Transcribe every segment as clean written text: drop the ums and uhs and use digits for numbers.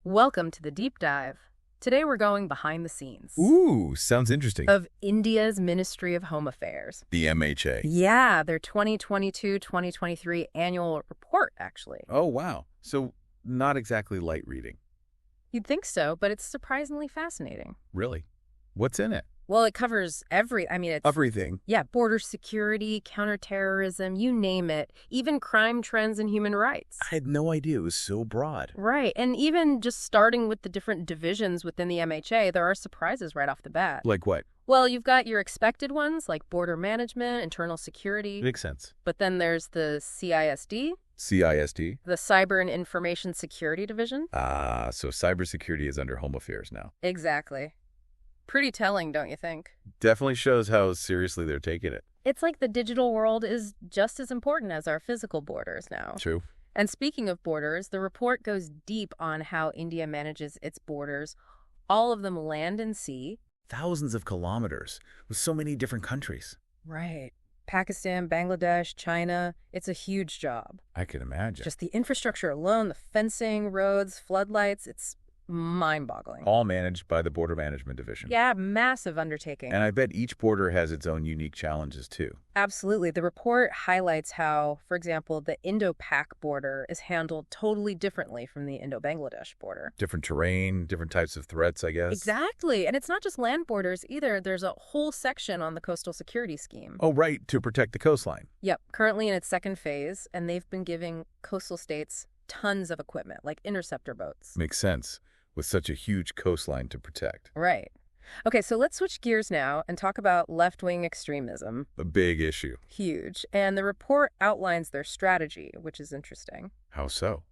Welcome to the deep dive. Today we're going behind the scenes Ooh, sounds interesting. of India's Ministry of Home Affairs. The MHA. Yeah, their 2022-2023 annual report, actually. Oh, wow. So not exactly light reading. You'd think so, but it's surprisingly fascinating. Really? What's in it? Well, it covers it's Everything. yeah, border security, counterterrorism, you name it, even crime trends and human rights. I had no idea it was so broad. Right, and even just starting with the different divisions within the MHA, there are surprises right off the bat. Like what? Well, you've got your expected ones, like border management, internal security. Makes sense. But then there's the CISD, CISD? the Cyber and Information Security Division. Ah, so cybersecurity is under Home Affairs now. Exactly. Pretty telling, don't you think? Definitely shows how seriously they're taking it. It's like the digital world is just as important as our physical borders now. True. And speaking of borders, the report goes deep on how India manages its borders, all of them land and sea. Thousands of kilometers with so many different countries. Right. Pakistan, Bangladesh, China, it's a huge job. I can imagine. Just the infrastructure alone, the fencing, roads, floodlights, it's mind-boggling. All managed by the Border Management Division. Yeah, massive undertaking. And I bet each border has its own unique challenges, too. Absolutely. The report highlights how, for example, the Indo-Pak border is handled totally differently from the Indo-Bangladesh border. Different terrain, different types of threats, I guess. Exactly. And it's not just land borders either. There's a whole section on the coastal security scheme. Oh, right, to protect the coastline. Yep, currently in its second phase, and they've been giving coastal states tons of equipment, like interceptor boats. Makes sense, with such a huge coastline to protect. Right. Okay, so let's switch gears now and talk about left-wing extremism. A big issue. Huge. And the report outlines their strategy, which is interesting. How so?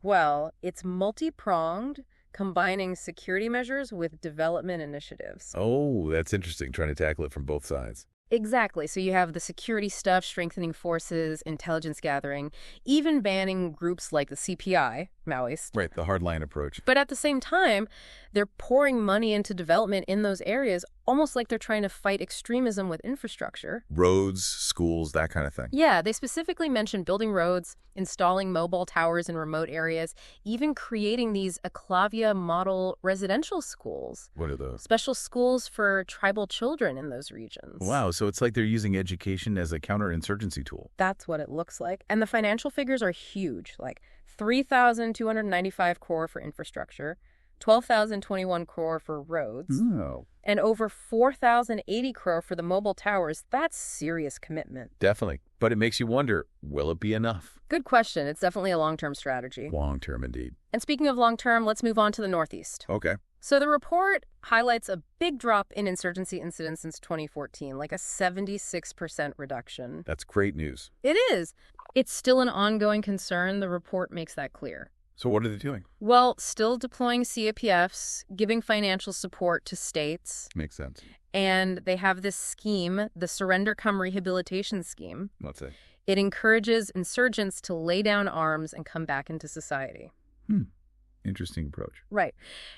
Well, it's multi-pronged, combining security measures with development initiatives. Oh, that's interesting, trying to tackle it from both sides. Exactly. So you have the security stuff, strengthening forces, intelligence gathering, even banning groups like the CPI, Maoist. Right, the hardline approach. But at the same time, they're pouring money into development in those areas, almost like they're trying to fight extremism with infrastructure. Roads, schools, that kind of thing. Yeah, they specifically mentioned building roads, installing mobile towers in remote areas, even creating these Aklavia model residential schools. What are those? Special schools for tribal children in those regions. Wow, so it's like they're using education as a counterinsurgency tool. That's what it looks like. And the financial figures are huge, like 3,295 crore for infrastructure, 12,021 crore for roads, Oh. and over 4,080 crore for the mobile towers. That's serious commitment. Definitely. But it makes you wonder, will it be enough? Good question. It's definitely a long-term strategy. Long term, indeed. And speaking of long-term, let's move on to the Northeast. Okay. So the report highlights a big drop in insurgency incidents since 2014, like a 76% reduction. That's great news. It is. It's still an ongoing concern. The report makes that clear. So what are they doing? Well, still deploying CAPFs, giving financial support to states, Makes sense. and they have this scheme, the Surrender Come Rehabilitation Scheme. Let's say. It encourages insurgents to lay down arms and come back into society. Interesting approach. Right.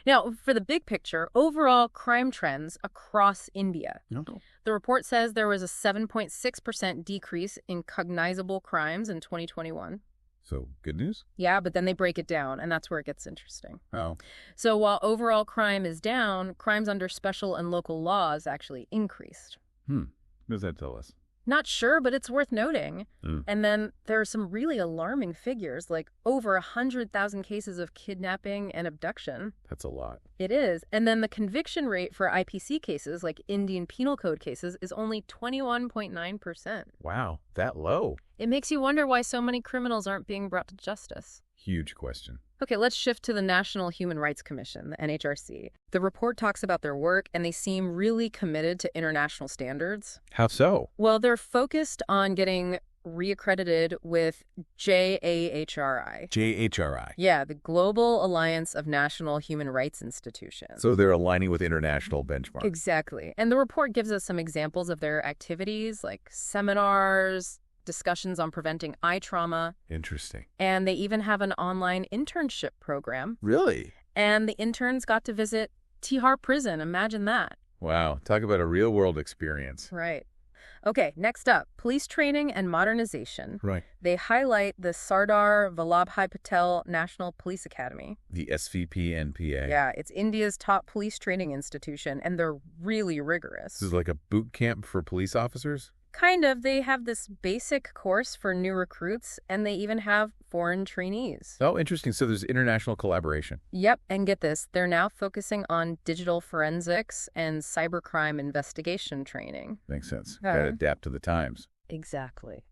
Now, for the big picture, overall crime trends across India. No. The report says there was a 7.6% decrease in cognizable crimes in 2021. So, good news? Yeah, but then they break it down, and that's where it gets interesting. Oh. So while overall crime is down, crimes under special and local laws actually increased. What does that tell us? Not sure, but it's worth noting. Mm. And then there are some really alarming figures, like over 100,000 cases of kidnapping and abduction. That's a lot. It is. And then the conviction rate for IPC cases, like Indian Penal Code cases, is only 21.9%. Wow, that low. It makes you wonder why so many criminals aren't being brought to justice. Huge question. Okay, let's shift to the National Human Rights Commission, the NHRC. The report talks about their work, and they seem really committed to international standards. How so? Well, they're focused on getting reaccredited with JAHRI. JHRI. Yeah, the Global Alliance of National Human Rights Institutions. So they're aligning with international benchmarks. Exactly. And the report gives us some examples of their activities, like seminars, discussions on preventing eye trauma, Interesting. and they even have an online internship program. Really? And the interns got to visit Tihar prison. Imagine that. Wow, talk about a real-world experience. Right. Okay, next up, police training and modernization. Right. They highlight the Sardar Vallabhbhai Patel National Police Academy. The SVP-NPA. Yeah, it's India's top police training institution, and they're really rigorous. This is like a boot camp for police officers? Kind of. They have this basic course for new recruits, and they even have foreign trainees. Oh, interesting. So there's international collaboration. Yep, and get this, they're now focusing on digital forensics and cybercrime investigation training. Makes sense. Got to adapt to the times. Exactly.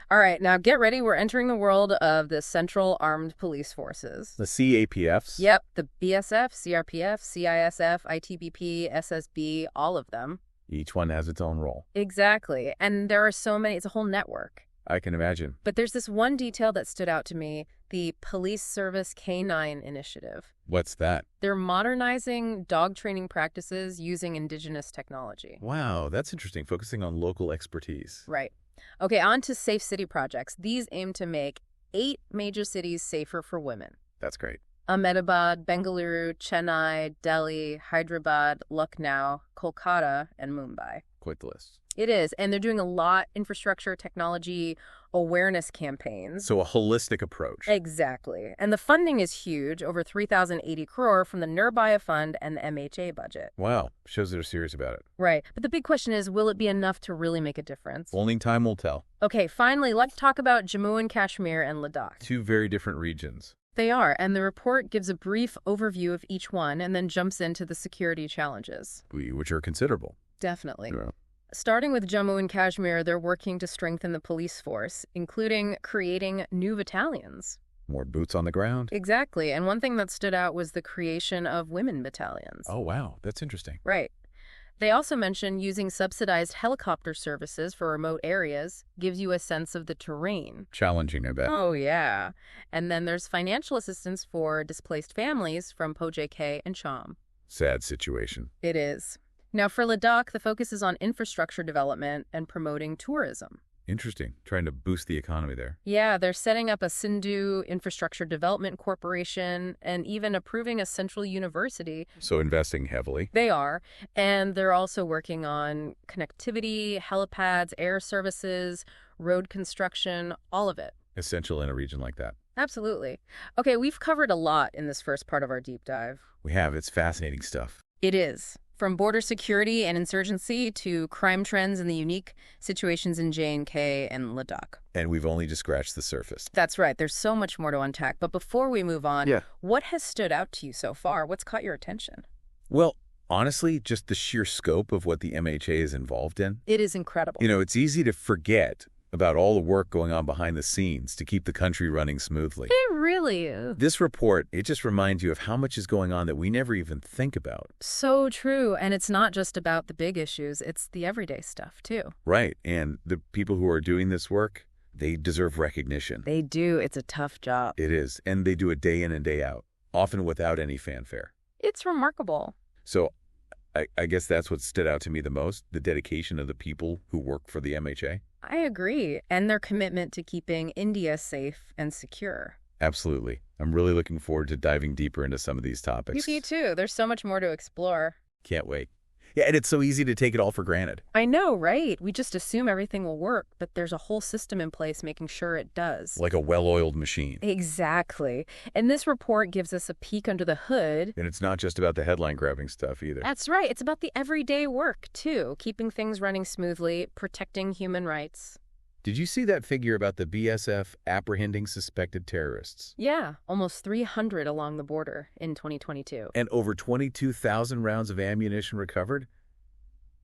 All right, now get ready. We're entering the world of the Central Armed Police Forces. The CAPFs? Yep, the BSF, CRPF, CISF, ITBP, SSB, all of them. Each one has its own role. Exactly. And there are so many, it's a whole network. I can imagine. But there's this one detail that stood out to me, the Police Service K9 initiative. What's that? They're modernizing dog training practices using indigenous technology. Wow, that's interesting. Focusing on local expertise. Right. Okay, on to safe city projects. These aim to make 8 major cities safer for women. That's great. Ahmedabad, Bengaluru, Chennai, Delhi, Hyderabad, Lucknow, Kolkata, and Mumbai. Quite the list. It is, and they're doing a lot infrastructure, technology, awareness campaigns. So a holistic approach. Exactly. And the funding is huge, over 3,080 crore from the Nirbhaya Fund and the MHA budget. Wow, shows they're serious about it. Right. But the big question is, will it be enough to really make a difference? Only time will tell. Okay, finally, let's talk about Jammu and Kashmir and Ladakh. 2 very different regions. They are, and the report gives a brief overview of each one and then jumps into the security challenges. Which are considerable. Definitely. Yeah. Starting with Jammu and Kashmir, they're working to strengthen the police force, including creating new battalions. More boots on the ground. Exactly, and one thing that stood out was the creation of women battalions. Oh, wow, that's interesting. Right. They also mentioned using subsidized helicopter services for remote areas gives you a sense of the terrain. Challenging, I bet. Oh, yeah. And then there's financial assistance for displaced families from POJK and Cham. Sad situation. It is. Now, for Ladakh, the focus is on infrastructure development and promoting tourism. Interesting. Trying to boost the economy there. Yeah, they're setting up a Sindhu Infrastructure Development Corporation and even approving a central university. So investing heavily. They are. And they're also working on connectivity, helipads, air services, road construction, all of it. Essential in a region like that. Absolutely. Okay, we've covered a lot in this first part of our deep dive. We have. It's fascinating stuff. It is. From border security and insurgency to crime trends and the unique situations in J&K and Ladakh. And we've only just scratched the surface. That's right. There's so much more to unpack. But before we move on, what has stood out to you so far? What's caught your attention? Well, honestly, just the sheer scope of what the MHA is involved in. It is incredible. You know, it's easy to forget about all the work going on behind the scenes to keep the country running smoothly. It really is. This report, it just reminds you of how much is going on that we never even think about. So true. And it's not just about the big issues. It's the everyday stuff, too. Right. And the people who are doing this work, they deserve recognition. They do. It's a tough job. It is. And they do it day in and day out, often without any fanfare. It's remarkable. So I guess that's what stood out to me the most, the dedication of the people who work for the MHA. I agree. And their commitment to keeping India safe and secure. Absolutely. I'm really looking forward to diving deeper into some of these topics. Me too. There's so much more to explore. Can't wait. Yeah, and it's so easy to take it all for granted. I know, right? We just assume everything will work, but there's a whole system in place making sure it does. Like a well-oiled machine. Exactly. And this report gives us a peek under the hood. And it's not just about the headline-grabbing stuff either. That's right. It's about the everyday work, too. Keeping things running smoothly, protecting human rights. Did you see that figure about the BSF apprehending suspected terrorists? Yeah, almost 300 along the border in 2022. And over 22,000 rounds of ammunition recovered?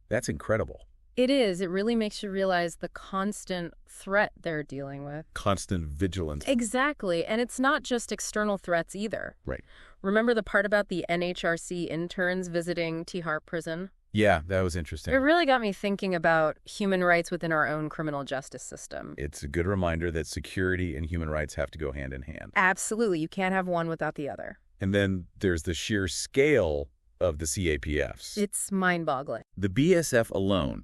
That's incredible. It is. It really makes you realize the constant threat they're dealing with. Constant vigilance. Exactly. And it's not just external threats either. Right. Remember the part about the NHRC interns visiting Tihar prison? Yeah, that was interesting. It really got me thinking about human rights within our own criminal justice system. It's a good reminder that security and human rights have to go hand in hand. Absolutely. You can't have one without the other. And then there's the sheer scale of the CAPFs. It's mind-boggling. The BSF alone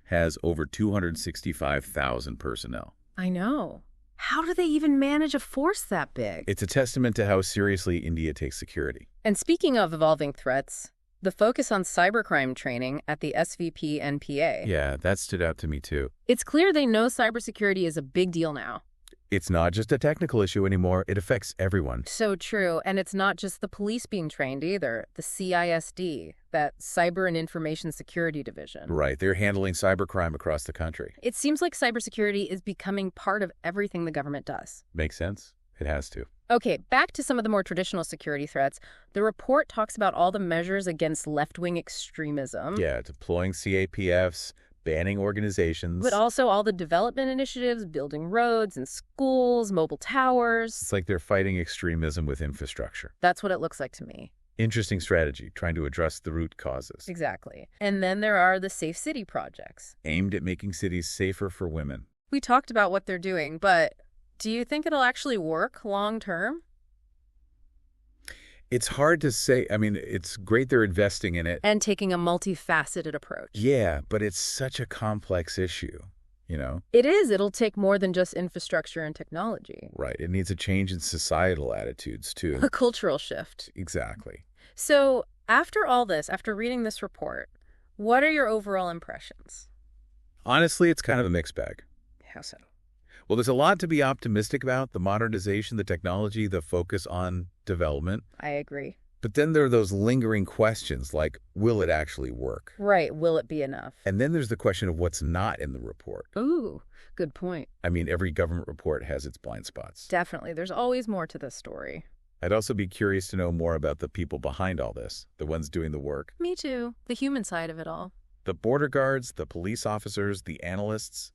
has over 265,000 personnel. I know. How do they even manage a force that big? It's a testament to how seriously India takes security. And speaking of evolving threats, The focus on cybercrime training at the SVP NPA. Yeah, that stood out to me too. It's clear they know cybersecurity is a big deal now. It's not just a technical issue anymore. It affects everyone. So true. And it's not just the police being trained either. The CISD, that Cyber and Information Security Division. Right. They're handling cybercrime across the country. It seems like cybersecurity is becoming part of everything the government does. Makes sense. It has to. Okay, back to some of the more traditional security threats. The report talks about all the measures against left-wing extremism. Yeah, deploying CAPFs, banning organizations. But also all the development initiatives, building roads and schools, mobile towers. It's like they're fighting extremism with infrastructure. That's what it looks like to me. Interesting strategy, trying to address the root causes. Exactly. And then there are the Safe City projects. Aimed at making cities safer for women. We talked about what they're doing, but do you think it'll actually work long term? It's hard to say. I mean, it's great they're investing in it. And taking a multifaceted approach. Yeah, but it's such a complex issue, you know? It is. It'll take more than just infrastructure and technology. Right. It needs a change in societal attitudes, too. A cultural shift. Exactly. So after all this, after reading this report, what are your overall impressions? Honestly, it's kind of a mixed bag. How so? Well, there's a lot to be optimistic about, the modernization, the technology, the focus on development. I agree. But then there are those lingering questions like, will it actually work? Right. Will it be enough? And then there's the question of what's not in the report. Ooh, good point. I mean, every government report has its blind spots. Definitely. There's always more to this story. I'd also be curious to know more about the people behind all this, the ones doing the work. Me too. The human side of it all. The border guards, the police officers, the analysts.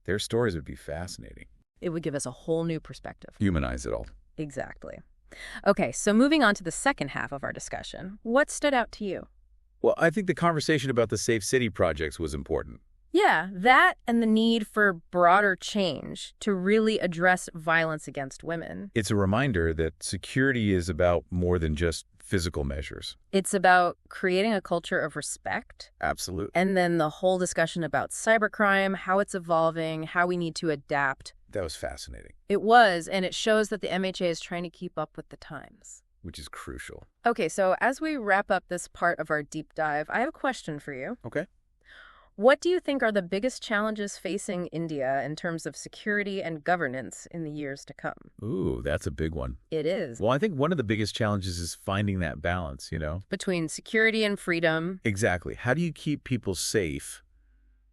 Their stories would be fascinating. It would give us a whole new perspective. Humanize it all. Exactly. Okay, so moving on to the second half of our discussion, what stood out to you? Well, I think the conversation about the Safe City projects was important. Yeah, that and the need for broader change to really address violence against women. It's a reminder that security is about more than just physical measures. It's about creating a culture of respect. Absolutely. And then the whole discussion about cybercrime, how it's evolving, how we need to adapt. That was fascinating. It was, and it shows that the MHA is trying to keep up with the times. Which is crucial. Okay, so as we wrap up this part of our deep dive, I have a question for you. Okay. What do you think are the biggest challenges facing India in terms of security and governance in the years to come? Ooh, that's a big one. It is. Well, I think one of the biggest challenges is finding that balance, you know? Between security and freedom. Exactly. How do you keep people safe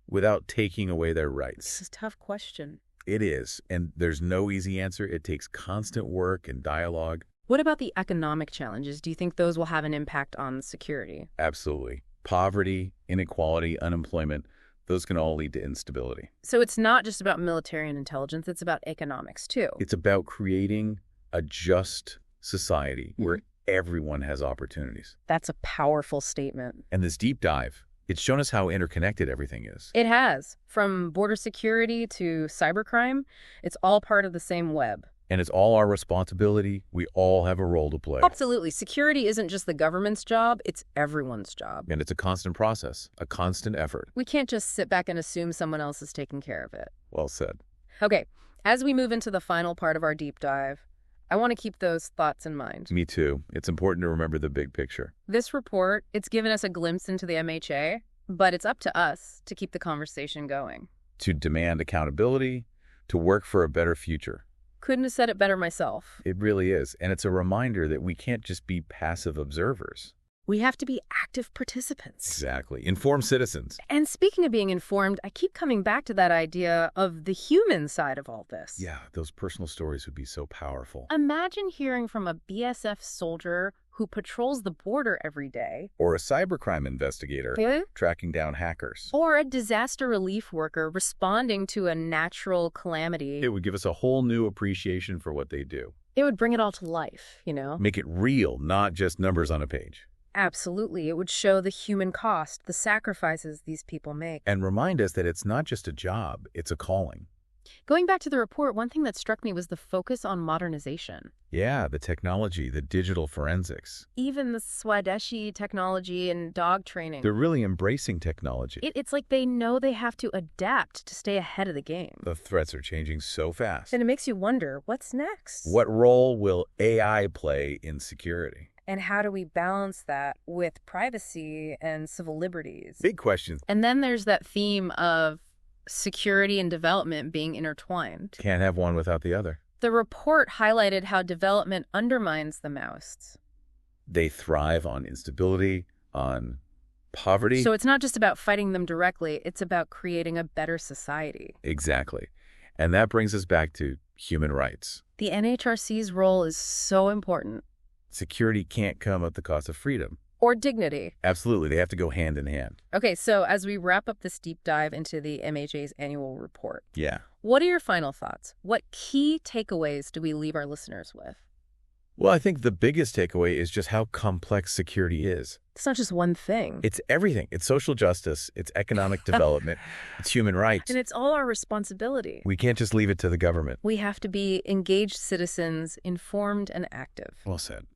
without taking away their rights? This is a tough question. It is, and there's no easy answer. It takes constant work and dialogue. What about the economic challenges? Do you think those will have an impact on security? Absolutely. Poverty, inequality, unemployment, those can all lead to instability. So it's not just about military and intelligence, it's about economics too. It's about creating a just society where everyone has opportunities. That's a powerful statement. And this deep dive, it's shown us how interconnected everything is. It has. From border security to cybercrime, it's all part of the same web. And it's all our responsibility. We all have a role to play. Absolutely. Security isn't just the government's job, it's everyone's job. And it's a constant process, a constant effort. We can't just sit back and assume someone else is taking care of it. Well said. Okay, as we move into the final part of our deep dive, I want to keep those thoughts in mind. Me too. It's important to remember the big picture. This report, it's given us a glimpse into the MHA, but it's up to us to keep the conversation going. To demand accountability, to work for a better future. Couldn't have said it better myself. It really is. And it's a reminder that we can't just be passive observers. We have to be active participants. Exactly. Informed citizens. And speaking of being informed, I keep coming back to that idea of the human side of all this. Yeah, those personal stories would be so powerful. Imagine hearing from a BSF soldier who patrols the border every day. Or a cybercrime investigator Yeah. tracking down hackers. Or a disaster relief worker responding to a natural calamity. It would give us a whole new appreciation for what they do. It would bring it all to life, you know? Make it real, not just numbers on a page. Absolutely. It would show the human cost, the sacrifices these people make. And remind us that it's not just a job, it's a calling. Going back to the report, one thing that struck me was the focus on modernization. Yeah, the technology, the digital forensics. Even the Swadeshi technology and dog training. They're really embracing technology. It's like they know they have to adapt to stay ahead of the game. The threats are changing so fast. And it makes you wonder, what's next? What role will AI play in security? And how do we balance that with privacy and civil liberties? Big questions. And then there's that theme of security and development being intertwined. Can't have one without the other. The report highlighted how development undermines the Maoists. They thrive on instability, on poverty. So it's not just about fighting them directly, it's about creating a better society. Exactly. And that brings us back to human rights. The NHRC's role is so important. Security can't come at the cost of freedom. Or dignity. Absolutely. They have to go hand in hand. Okay, so as we wrap up this deep dive into the MHA's annual report, Yeah. what are your final thoughts? What key takeaways do we leave our listeners with? Well, I think the biggest takeaway is just how complex security is. It's not just one thing. It's everything. It's social justice. It's economic development. It's human rights. And it's all our responsibility. We can't just leave it to the government. We have to be engaged citizens, informed and active. Well said.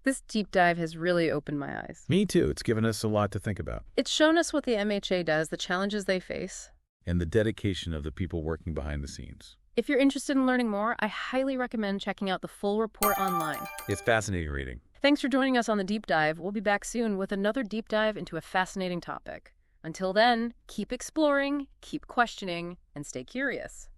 This deep dive has really opened my eyes. Me too. It's given us a lot to think about. It's shown us what the MHA does, the challenges they face. And the dedication of the people working behind the scenes. If you're interested in learning more, I highly recommend checking out the full report online. It's fascinating reading. Thanks for joining us on the deep dive. We'll be back soon with another deep dive into a fascinating topic. Until then, keep exploring, keep questioning, and stay curious.